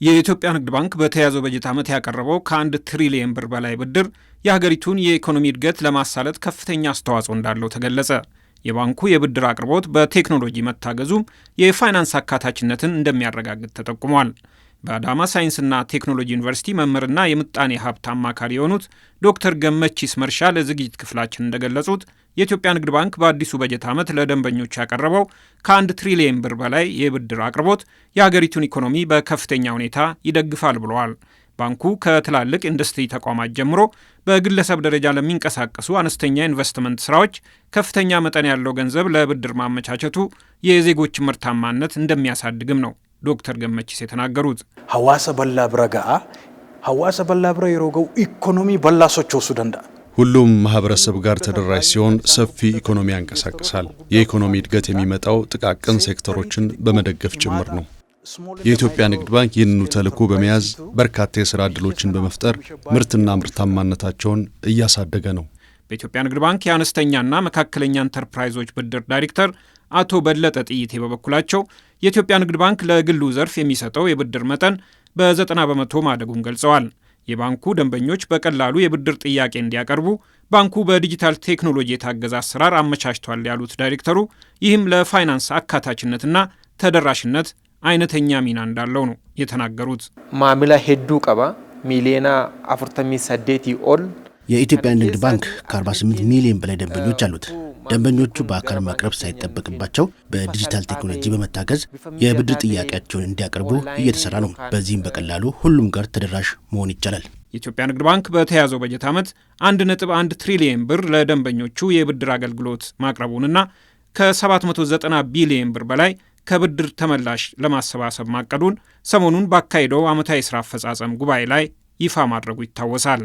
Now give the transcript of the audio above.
የኢትዮጵያ ንግድ ባንክ በተያዘው በጀት ዓመት ያቀረበው ከ1 ትሪሊየን ብር በላይ ብድር የሀገሪቱን የኢኮኖሚ እድገት ለማሳለጥ ከፍተኛ አስተዋጽኦ እንዳለው ተገለጸ። የባንኩ የብድር አቅርቦት በቴክኖሎጂ መታገዙም የፋይናንስ አካታችነትን እንደሚያረጋግጥ ተጠቁሟል። በአዳማ ሳይንስና ቴክኖሎጂ ዩኒቨርሲቲ መምህርና የምጣኔ ሀብት አማካሪ የሆኑት ዶክተር ገመቺስ መርሻ ለዝግጅት ክፍላችን እንደገለጹት የኢትዮጵያ ንግድ ባንክ በአዲሱ በጀት ዓመት ለደንበኞች ያቀረበው ከ1 ትሪሊየን ብር በላይ የብድር አቅርቦት የሀገሪቱን ኢኮኖሚ በከፍተኛ ሁኔታ ይደግፋል ብለዋል። ባንኩ ከትላልቅ ኢንዱስትሪ ተቋማት ጀምሮ በግለሰብ ደረጃ ለሚንቀሳቀሱ አነስተኛ ኢንቨስትመንት ስራዎች ከፍተኛ መጠን ያለው ገንዘብ ለብድር ማመቻቸቱ የዜጎች ምርታማነት እንደሚያሳድግም ነው ዶክተር ገመቺስ የተናገሩት። ሐዋሳ በላ ብረጋ ሐዋሳ በላ ብረ የሮገው ኢኮኖሚ በላሶች ወሱ ደንዳ ሁሉም ማህበረሰብ ጋር ተደራሽ ሲሆን ሰፊ ኢኮኖሚ ያንቀሳቅሳል። የኢኮኖሚ እድገት የሚመጣው ጥቃቅን ሴክተሮችን በመደገፍ ጭምር ነው። የኢትዮጵያ ንግድ ባንክ ይህንኑ ተልዕኮ በመያዝ በርካታ የሥራ ዕድሎችን በመፍጠር ምርትና ምርታማነታቸውን እያሳደገ ነው። በኢትዮጵያ ንግድ ባንክ የአነስተኛና መካከለኛ ኢንተርፕራይዞች ብድር ዳይሬክተር አቶ በለጠ ጥይቴ በበኩላቸው የኢትዮጵያ ንግድ ባንክ ለግሉ ዘርፍ የሚሰጠው የብድር መጠን በ90 በመቶ ማደጉን ገልጸዋል። የባንኩ ደንበኞች በቀላሉ የብድር ጥያቄ እንዲያቀርቡ ባንኩ በዲጂታል ቴክኖሎጂ የታገዘ አሰራር አመቻችቷል ያሉት ዳይሬክተሩ ይህም ለፋይናንስ አካታችነትና ተደራሽነት አይነተኛ ሚና እንዳለው ነው የተናገሩት። ማሚላ ሄዱ ቀባ ሚሊዮና 48 ኦል የኢትዮጵያ ንግድ ባንክ ከ48 ሚሊዮን በላይ ደንበኞች አሉት። ደንበኞቹ በአካል ማቅረብ ሳይጠበቅባቸው በዲጂታል ቴክኖሎጂ በመታገዝ የብድር ጥያቄያቸውን እንዲያቀርቡ እየተሰራ ነው። በዚህም በቀላሉ ሁሉም ጋር ተደራሽ መሆን ይቻላል። የኢትዮጵያ ንግድ ባንክ በተያዘው በጀት ዓመት 1.1 ትሪሊየን ብር ለደንበኞቹ የብድር አገልግሎት ማቅረቡንና ከ790 ቢሊየን ብር በላይ ከብድር ተመላሽ ለማሰባሰብ ማቀዱን ሰሞኑን ባካሄደው ዓመታዊ የሥራ አፈጻጸም ጉባኤ ላይ ይፋ ማድረጉ ይታወሳል።